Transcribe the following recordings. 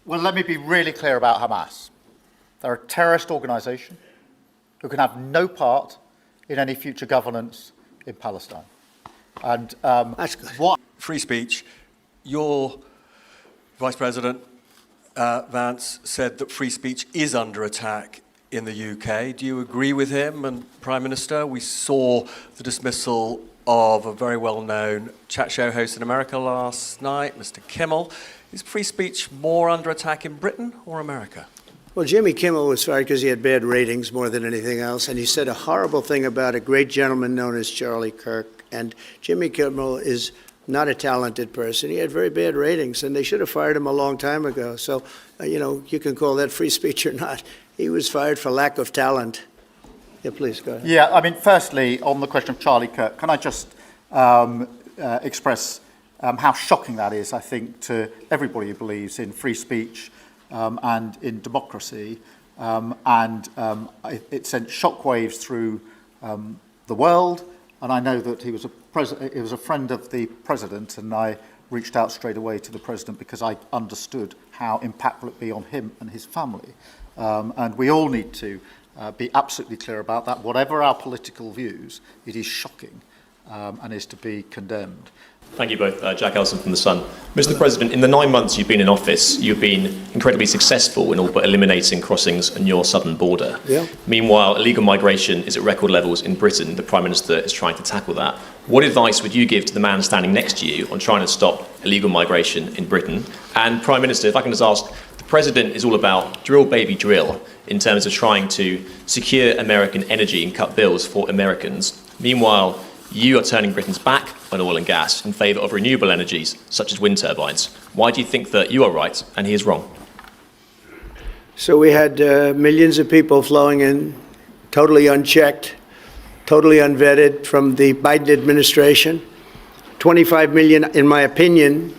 Well, let me be really clear about Hamas. They're a terrorist organisation who can have no part in any future governance in Palestine. And that's good. What free speech. Your Vice President Vance said that free speech is under attack in the UK. Do you agree with him? And Prime Minister, we saw the dismissal of a very well-known chat show host in America last night, Mr. Kimmel. Is free speech more under attack in Britain or America? Well, Jimmy Kimmel was fired because he had bad ratings more than anything else, and he said a horrible thing about a great gentleman known as Charlie Kirk. And Jimmy Kimmel is not a talented person. He had very bad ratings, and they should have fired him a long time ago. So, you can call that free speech or not. He was fired for lack of talent. Yeah, please, go ahead. Yeah, I mean, firstly, on the question of Charlie Kirk, can I just express how shocking that is, I think, to everybody who believes in free speech and in democracy. It sent shockwaves through the world. And I know that he was a friend of the president, and I reached out straight away to the president because I understood how impactful it'd be on him and his family. And we all need to be absolutely clear about that. Whatever our political views, it is shocking and is to be condemned. Thank you both. Jack Elson from The Sun. Mr. President, in the 9 months you've been in office, you've been incredibly successful in all but eliminating crossings on your southern border. Yeah. Meanwhile, illegal migration is at record levels in Britain. The Prime Minister is trying to tackle that. What advice would you give to the man standing next to you on trying to stop illegal migration in Britain? And Prime Minister, if I can just ask, the President is all about drill, baby, drill in terms of trying to secure American energy and cut bills for Americans. Meanwhile, you are turning Britain's back on oil and gas in favour of renewable energies, such as wind turbines. Why do you think that you are right and he is wrong? So we had millions of people flowing in, totally unchecked, totally unvetted from the Biden administration. 25 million, in my opinion,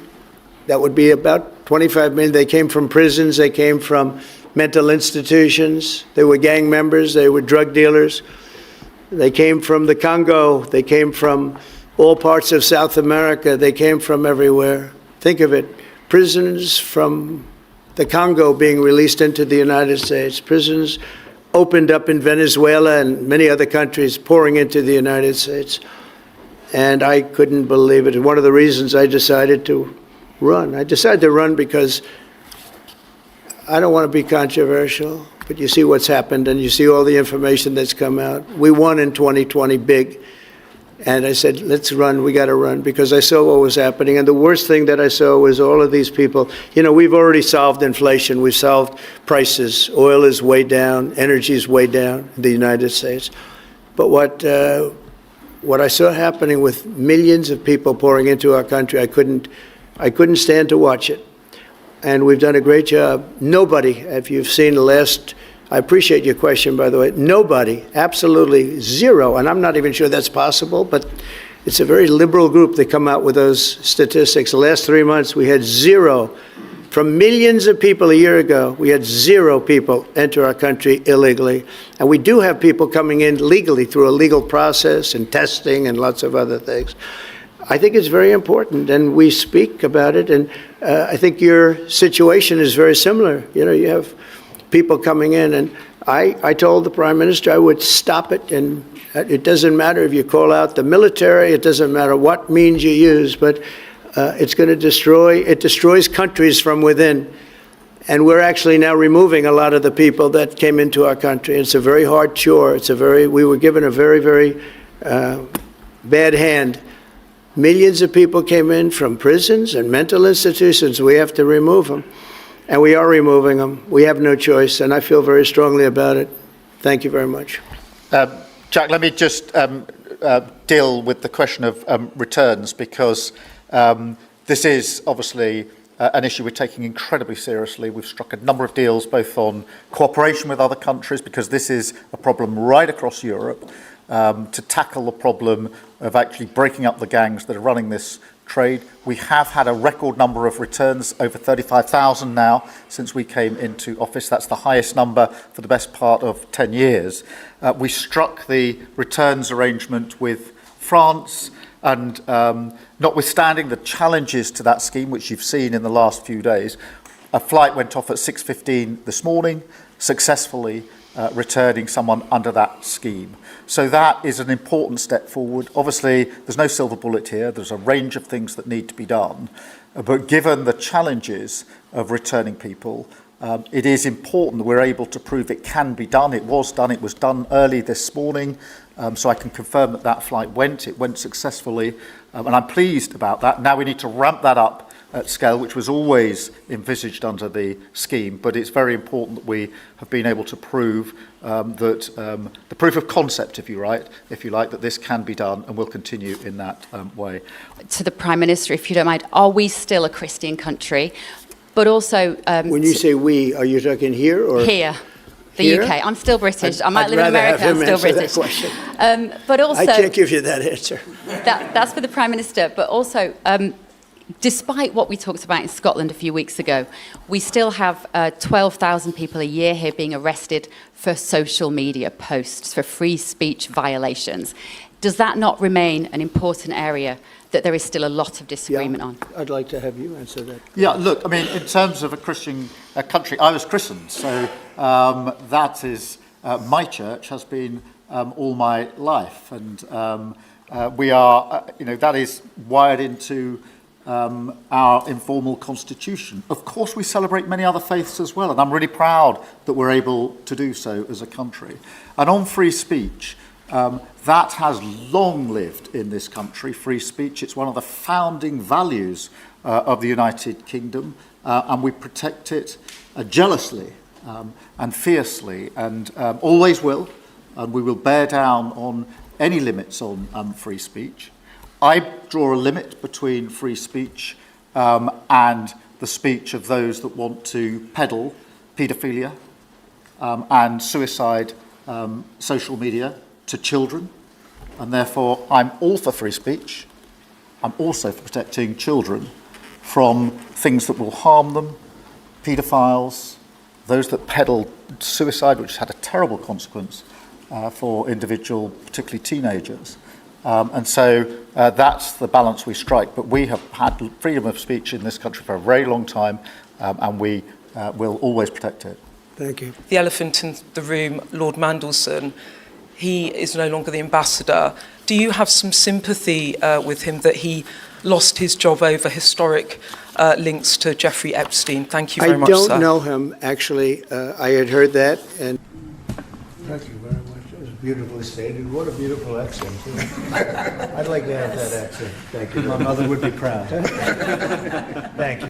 that would be about 25 million. They came from prisons, they came from mental institutions, they were gang members, they were drug dealers. They came from the Congo. They came from all parts of South America. They came from everywhere. Think of it, prisons from the Congo being released into the United States. Prisons opened up in Venezuela and many other countries pouring into the United States. And I couldn't believe it. One of the reasons I decided to run. I decided to run because I don't want to be controversial, but you see what's happened and you see all the information that's come out. We won in 2020 big. And I said, let's run, we got to run, because I saw what was happening. And the worst thing that I saw was all of these people. We've already solved inflation. We've solved prices. Oil is way down. Energy is way down in the United States. But what I saw happening with millions of people pouring into our country, I couldn't stand to watch it. And we've done a great job. Nobody, if you've seen the last, I appreciate your question, by the way, nobody, absolutely zero, and I'm not even sure that's possible, but it's a very liberal group that come out with those statistics. The last 3 months, we had zero. From millions of people a year ago, we had zero people enter our country illegally. And we do have people coming in legally through a legal process and testing and lots of other things. I think it's very important, and we speak about it, and I think your situation is very similar. You have people coming in, and I told the Prime Minister I would stop it, and it doesn't matter if you call out the military, it doesn't matter what means you use, but it's going to destroys countries from within. And we're actually now removing a lot of the people that came into our country. It's a very hard chore. We were given a very, very bad hand. Millions of people came in from prisons and mental institutions. We have to remove them. And we are removing them. We have no choice, and I feel very strongly about it. Thank you very much. Jack, let me just deal with the question of returns, because this is obviously an issue we're taking incredibly seriously. We've struck a number of deals both on cooperation with other countries, because this is a problem right across Europe, to tackle the problem of actually breaking up the gangs that are running this trade. We have had a record number of returns, over 35,000 now since we came into office. That's the highest number for the best part of 10 years. We struck the returns arrangement with France, and notwithstanding the challenges to that scheme, which you've seen in the last few days, A flight went off at 6:15 this morning, successfully returning someone under that scheme. So that is an important step forward. Obviously, there's no silver bullet here. There's a range of things that need to be done. But given the challenges of returning people, it is important that we're able to prove it can be done. It was done. It was done early this morning. So I can confirm that that flight went. It went successfully. And I'm pleased about that. Now we need to ramp that up at scale, which was always envisaged under the scheme. But it's very important that we have been able to prove that the proof of concept, if you like, that this can be done and will continue in that way. To the Prime Minister, if you don't mind, are we still a Christian country? But also... When you say we, are you talking here or? Here. The Here? UK. I'm still British. I might I'd live in rather America. have I'm him still answer British. that question. But also, I can't give you that answer. that's for the Prime Minister. But also, despite what we talked about in Scotland a few weeks ago, we still have 12,000 people a year here being arrested for social media posts, for free speech violations. Does that not remain an important area that there is still a lot of disagreement on? I'd like to have you answer that. Yeah, look, I mean, in terms of a Christian country, I was christened, so that is, my church has been all my life, and we are, that is wired into our informal constitution. Of course, we celebrate many other faiths as well, and I'm really proud that we're able to do so as a country. And on free speech, that has long lived in this country, free speech. It's one of the founding values of the United Kingdom, and we protect it jealously and fiercely, and always will, and we will bear down on any limits on free speech. I draw a limit between free speech and the speech of those that want to peddle paedophilia and suicide social media to children, and therefore I'm all for free speech. I'm also for protecting children from things that will harm them, paedophiles, those that peddle suicide, which has had a terrible consequence for individual, particularly teenagers. And so that's the balance we strike. But we have had freedom of speech in this country for a very long time, and we will always protect it. Thank you. The elephant in the room, Lord Mandelson, he is no longer the ambassador. Do you have some sympathy with him that he lost his job over historic links to Jeffrey Epstein? Thank you very much, sir. I don't know him, actually. I had heard that, and... Thank you very much. It was beautifully stated. What a beautiful accent. I'd like to have that accent. Thank you. My mother would be proud. Thank you.